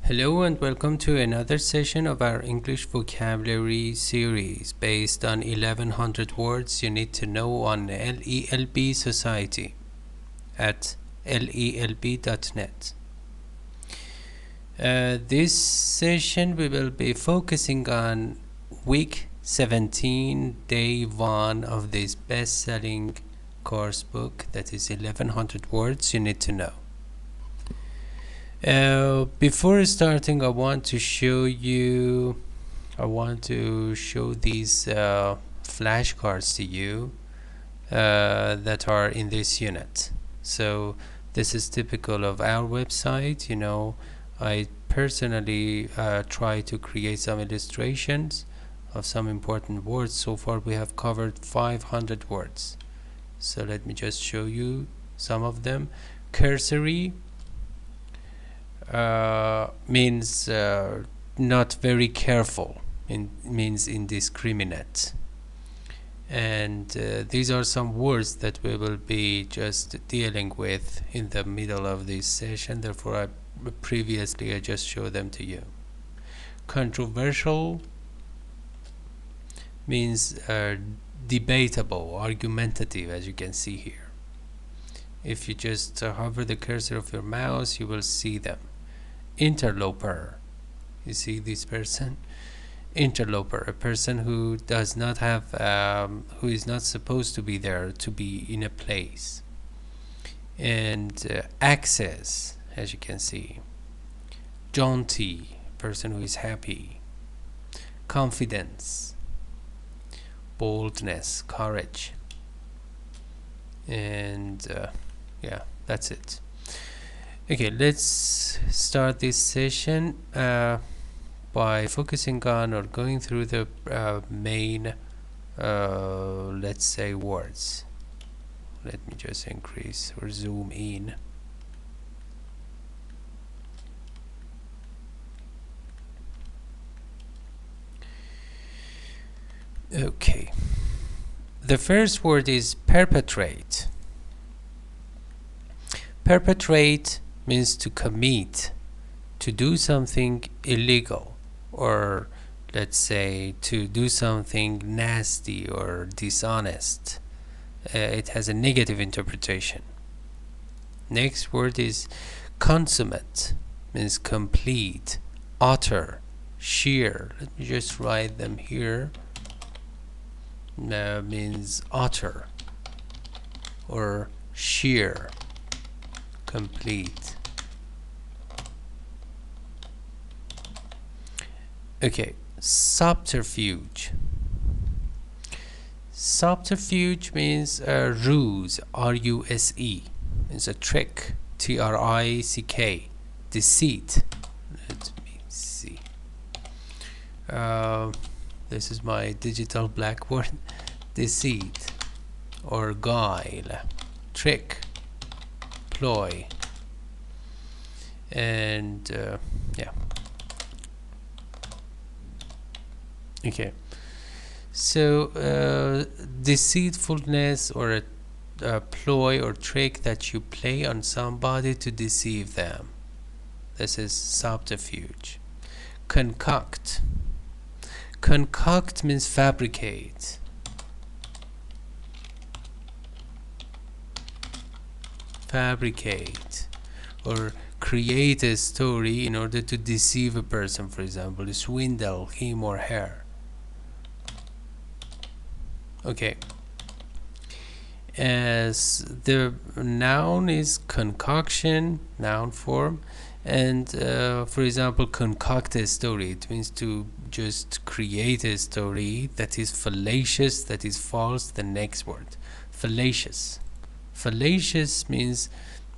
Hello and welcome to another session of our English vocabulary series based on 1100 words you need to know on LELB Society at lelb.net. This session we will be focusing on week 17, day 1 of this best-selling course book that is 1100 words you need to know. Before starting, I want to show these flashcards to you that are in this unit. So this is typical of our website. You know, I personally try to create some illustrations of some important words. So far we have covered 500 words. So let me just show you some of them. Cursory means not very careful, means indiscriminate, and these are some words that we will be just dealing with in the middle of this session. Therefore I just showed them to you. Controversial means debatable, argumentative, as you can see here. If you just hover the cursor of your mouse, you will see them. Interloper, you see this person? Interloper, a person who does not have who is not supposed to be there, to be in a place. And access, as you can see. Jaunty, person who is happy. Confidence, boldness, courage. And yeah, that's it. Okay, let's start this session by focusing on or going through the main let's say words. Let me just increase or zoom in. Okay, the first word is perpetrate. Perpetrate means to commit, to do something illegal, or let's say to do something nasty or dishonest. It has a negative interpretation. Next word is consummate, means complete, utter, sheer. Let me just write them here. Means utter or sheer, complete. Okay, subterfuge. Subterfuge means ruse, R-U-S-E. It's a trick, T-R-I-C-K. Deceit. Let me see. This is my digital blackboard. Deceit or guile, trick, ploy, and yeah. Okay, so deceitfulness or a ploy or trick that you play on somebody to deceive them. This is subterfuge. Concoct. Concoct means fabricate. Fabricate or create a story in order to deceive a person, for example, swindle him or her. Okay, as the noun is concoction, noun form, and for example, concoct a story, it means to just create a story that is fallacious, that is false. The next word, fallacious. Fallacious means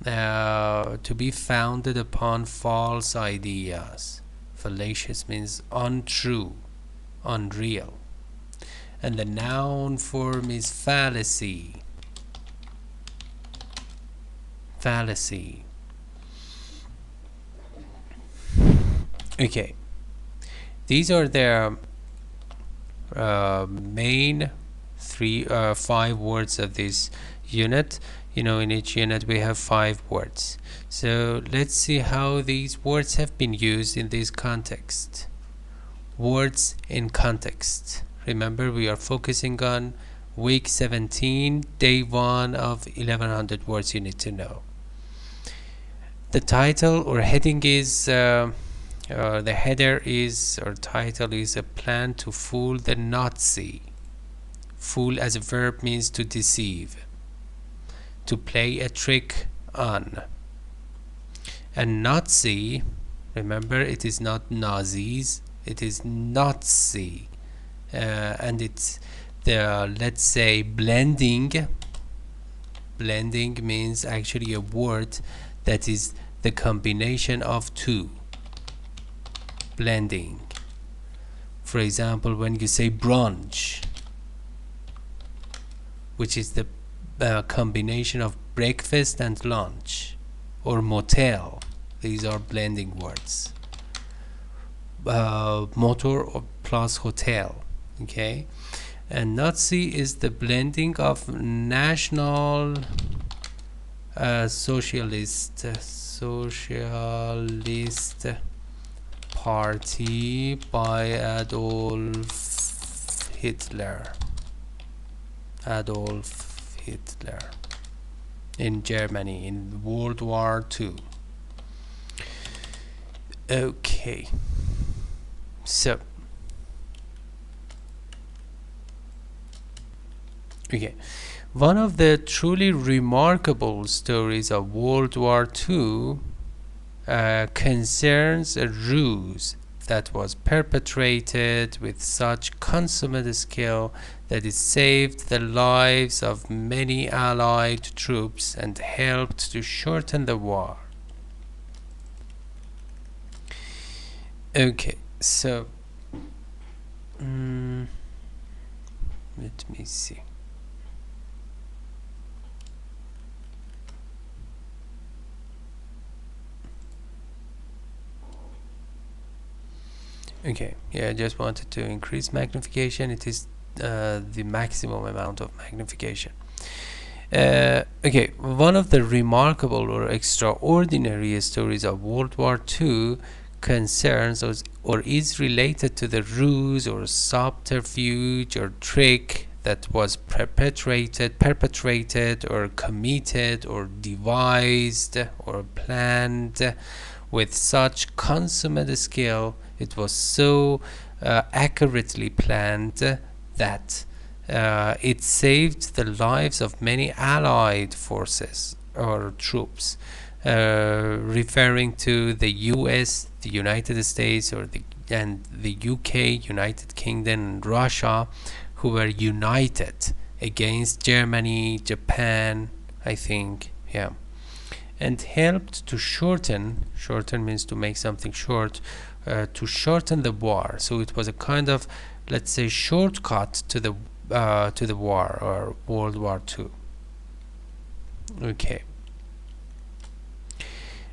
to be founded upon false ideas. Fallacious means untrue, unreal. And the noun form is fallacy. Fallacy. Okay, these are the main 5 words of this unit. in each unit we have 5 words. So let's see how these words have been used in this context. Words in context. Remember, we are focusing on week 17, day 1 of 1100 words you need to know. The title or heading is the header is, or title is, a plan to fool the Nazi. Fool as a verb means to deceive, to play a trick on. And Nazi, remember, it is not Nazis, it is Nazi, and it's the, let's say, blending means actually a word that is the combination of two. Blending. For example, when you say brunch, which is the combination of breakfast and lunch, or motel, these are blending words. Motor plus hotel, okay? And Nazi is the blending of National Socialist Party by Adolf Hitler in Germany in World War II. Okay, so one of the truly remarkable stories of World War II concerns a ruse that was perpetrated with such consummate skill that it saved the lives of many Allied troops and helped to shorten the war. Okay, so let me see. Okay, yeah, I just wanted to increase magnification. It is the maximum amount of magnification. Okay, one of the remarkable or extraordinary stories of World War II concerns or is related to the ruse or subterfuge or trick that was perpetrated or committed or devised or planned with such consummate skill. It was so accurately planned that it saved the lives of many Allied forces or troops, referring to the US, the United States, and the UK, United Kingdom, and Russia, who were united against Germany, Japan, I think, yeah, and helped to shorten means to make something short, to shorten the war. So it was a kind of, let's say, shortcut to the war or World War II. Okay.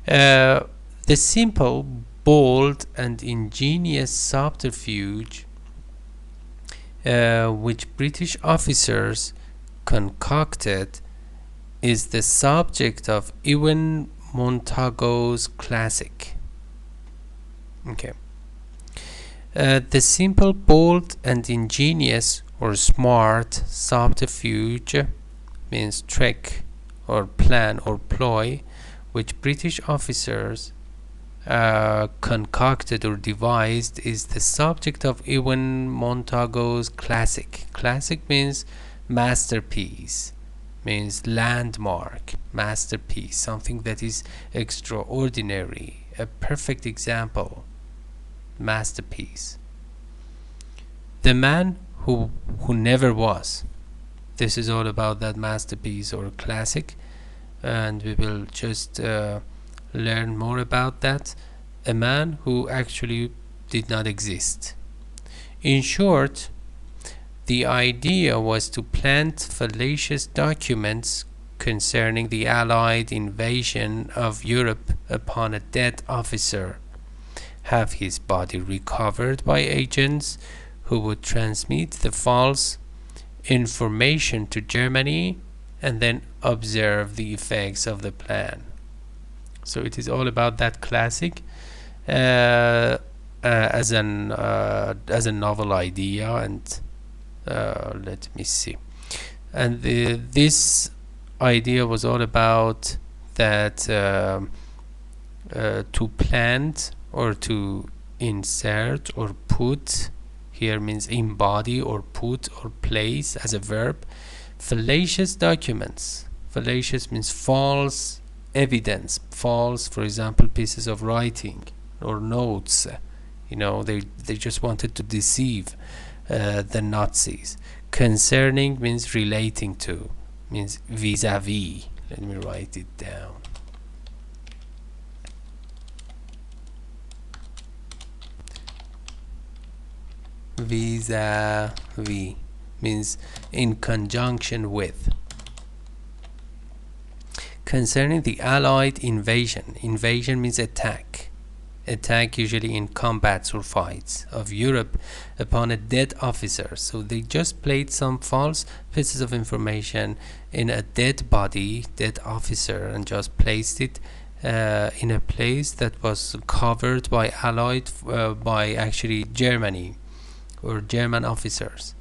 The simple, bold, and ingenious subterfuge which British officers concocted is the subject of Ewen Montagu's classic. Okay. The simple, bold, and ingenious or smart subterfuge means trick or plan or ploy, which British officers concocted or devised is the subject of Ewen Montagu's classic. Classic means masterpiece, means landmark, masterpiece, something that is extraordinary, a perfect example, masterpiece. The man who never was. This is all about that masterpiece or classic, and we will just learn more about that. A man who actually did not exist. In short, the idea was to plant fallacious documents concerning the Allied invasion of Europe upon a dead officer, have his body recovered by agents who would transmit the false information to Germany, and then observe the effects of the plan. So it is all about that classic as a novel idea. And let me see. And this idea was all about that to plant or to insert or put, here means embody or put or place as a verb, fallacious documents. Fallacious means false evidence, false, for example, pieces of writing or notes. You know, they just wanted to deceive the Nazis. Concerning means relating to, means vis-a-vis. Let me write it down. Vis-a-vis means in conjunction with. Concerning the Allied invasion. Invasion means attack. Attack usually in combats or fights of Europe upon a dead officer. So they just played some false pieces of information in a dead body, dead officer, and just placed it in a place that was covered by Allied, by actually Germany or German officers.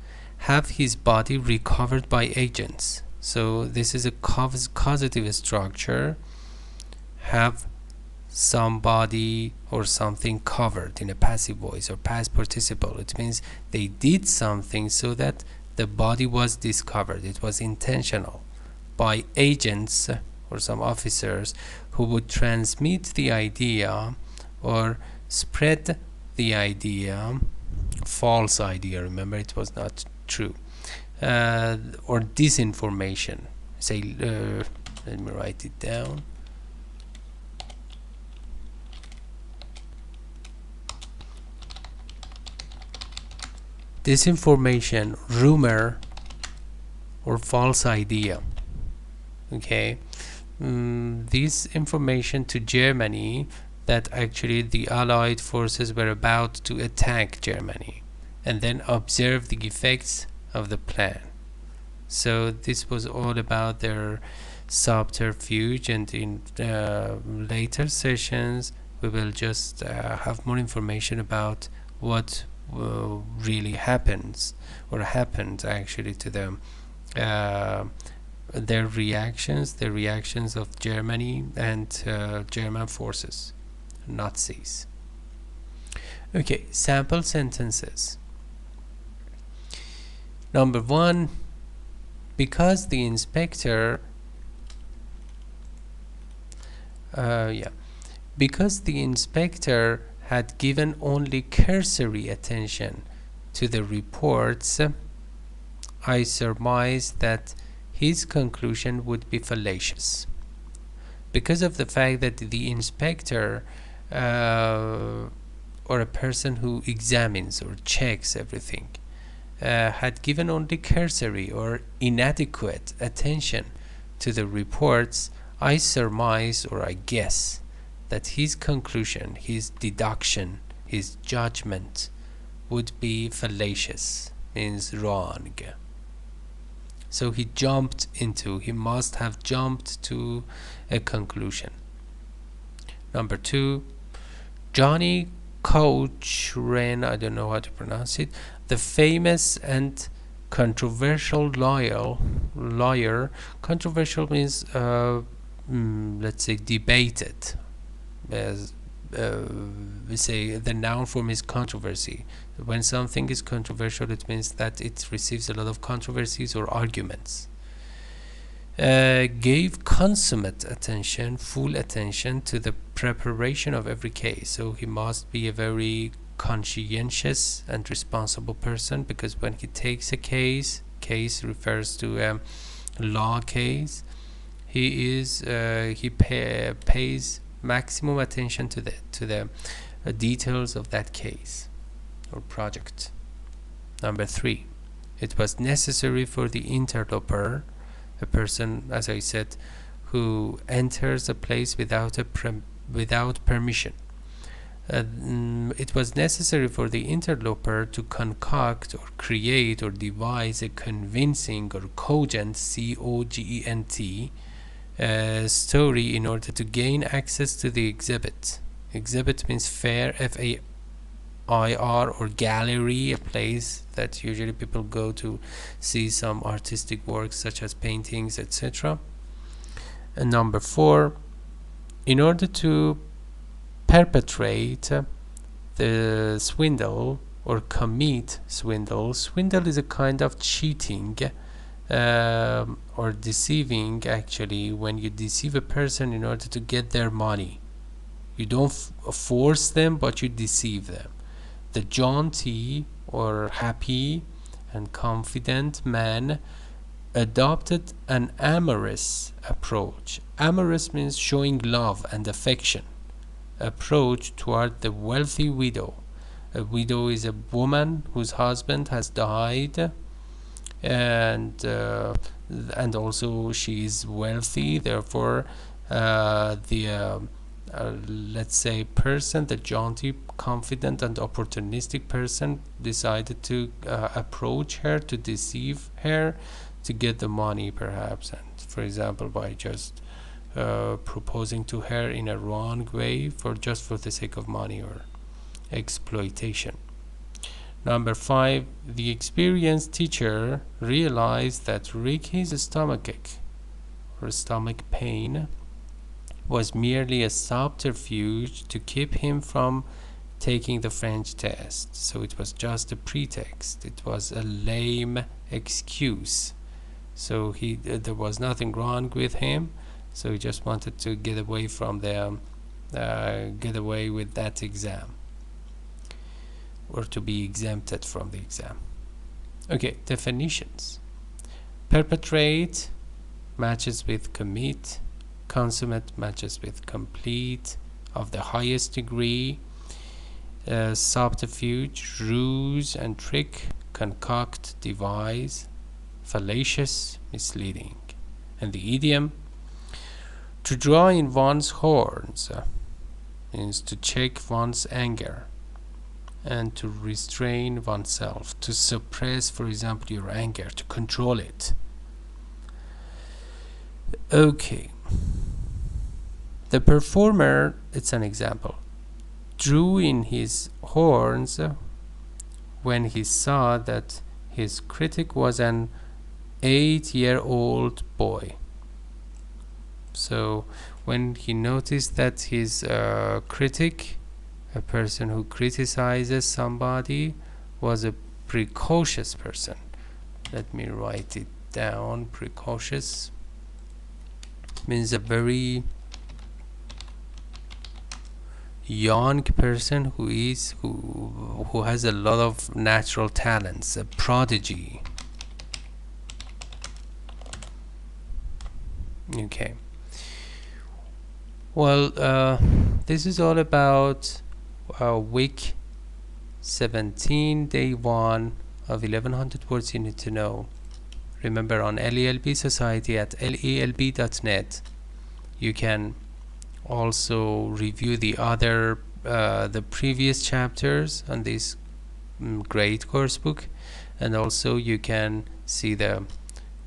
Have his body recovered by agents. So this is a causative structure. Have somebody or something covered in a passive voice or past participle. It means they did something so that the body was discovered. It was intentional by agents or some officers who would transmit the idea or spread the idea, false idea, remember it was not true, or disinformation. Say, let me write it down. Disinformation, rumor, or false idea. Okay, this information to Germany that actually the Allied forces were about to attack Germany, and then observe the effects of the plan. So this was all about their subterfuge, and in later sessions we will just have more information about what really happens or happened actually to them, their reactions of Germany and German forces, Nazis. Okay, sample sentences. Number 1, because the inspector because the inspector had given only cursory attention to the reports, I surmised that his conclusion would be fallacious. Because of the fact that the inspector or a person who examines or checks everything had given only cursory or inadequate attention to the reports, I surmise or I guess that his conclusion, his deduction, his judgment would be fallacious, means wrong. So he must have jumped to a conclusion. Number 2, Johnny Cochran, I don't know how to pronounce it, the famous and controversial lawyer. Controversial means let's say debated. As we say, the noun form is controversy. When something is controversial, it means that it receives a lot of controversies or arguments. Gave consummate attention, full attention to the preparation of every case. So he must be a very conscientious and responsible person, because when he takes a case refers to a law case, he pays maximum attention to the details of that case or project. Number 3, it was necessary for the interloper, a person, as I said, who enters a place without permission, It was necessary for the interloper to concoct or create or devise a convincing or cogent C-O-G-E-N-T story in order to gain access to the exhibit. Exhibit means fair, F-A-I-R, or gallery, a place that usually people go to see some artistic works such as paintings, etc. And number 4, in order to perpetrate the swindle or commit swindle. Swindle is a kind of cheating or deceiving, actually, when you deceive a person in order to get their money. You don't force them, but you deceive them. The jaunty or happy and confident man adopted an amorous approach. Amorous means showing love and affection. Approach toward the wealthy widow. A widow is a woman whose husband has died, and also she is wealthy. Therefore, let's say person, the jaunty, confident, and opportunistic person, decided to approach her, to deceive her, to get the money, perhaps, and for example by just proposing to her in a wrong way for the sake of money or exploitation. Number 5, the experienced teacher realized that Ricky's stomachache or stomach pain was merely a subterfuge to keep him from taking the French test. So it was just a pretext. It was a lame excuse. So there was nothing wrong with him. So he just wanted to get away from them, get away with that exam, or to be exempted from the exam. Okay, definitions. Perpetrate matches with commit. Consummate matches with complete, of the highest degree. Subterfuge, ruse and trick. Concoct, devise. Fallacious, misleading. And the idiom, to draw in one's horns, means to check one's anger and to restrain oneself, to suppress, for example, your anger, to control it. Okay. The performer, it's an example, drew in his horns when he saw that his critic was an 8-year-old boy. So when he noticed that his critic, a person who criticizes somebody, was a precocious person. Let me write it down. Precocious means a very young person who has a lot of natural talents, a prodigy. Okay. Well, this is all about week 17, day 1 of 1100 words you need to know. Remember, on LELB Society at lelb.net, you can also review the previous chapters on this great course book, and also you can see the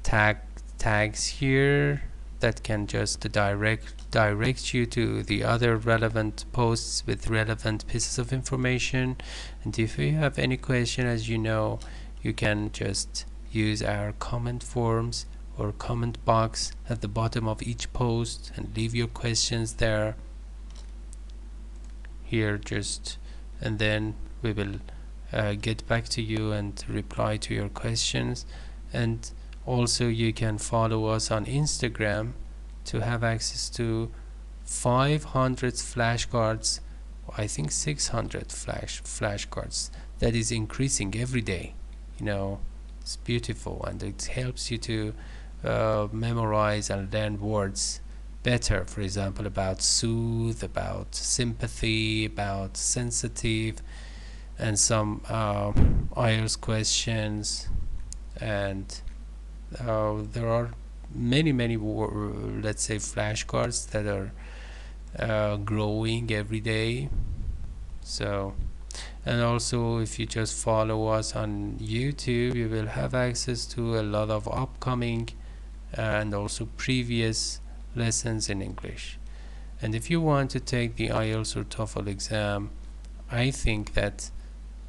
tags here that can just direct you to the other relevant posts with relevant pieces of information. And if you have any question, as you know, you can just use our comment forms or comment box at the bottom of each post and leave your questions there. Here, and then we will get back to you and reply to your questions. And also you can follow us on Instagram to have access to 500 flashcards, I think 600 flashcards. That is increasing every day. It's beautiful, and it helps you to memorize and learn words better. For example, about soothe, about sympathy, about sensitive, and some IELTS questions. And there are many let's say flashcards that are growing every day. So, and also if you just follow us on YouTube, you will have access to a lot of upcoming and also previous lessons in English. And if you want to take the IELTS or TOEFL exam, I think that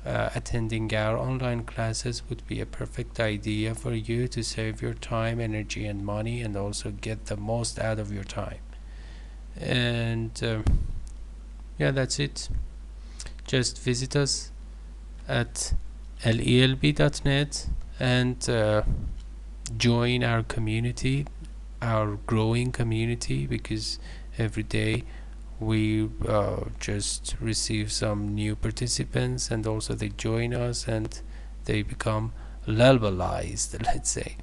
attending our online classes would be a perfect idea for you to save your time, energy, and money, and also get the most out of your time. And yeah, that's it. Just visit us at lelb.net and join our community, our growing community, because every day we just receive some new participants, and also they join us and they become LELBalized, let's say.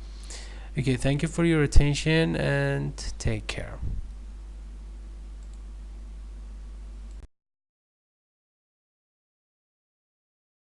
Okay, thank you for your attention and take care.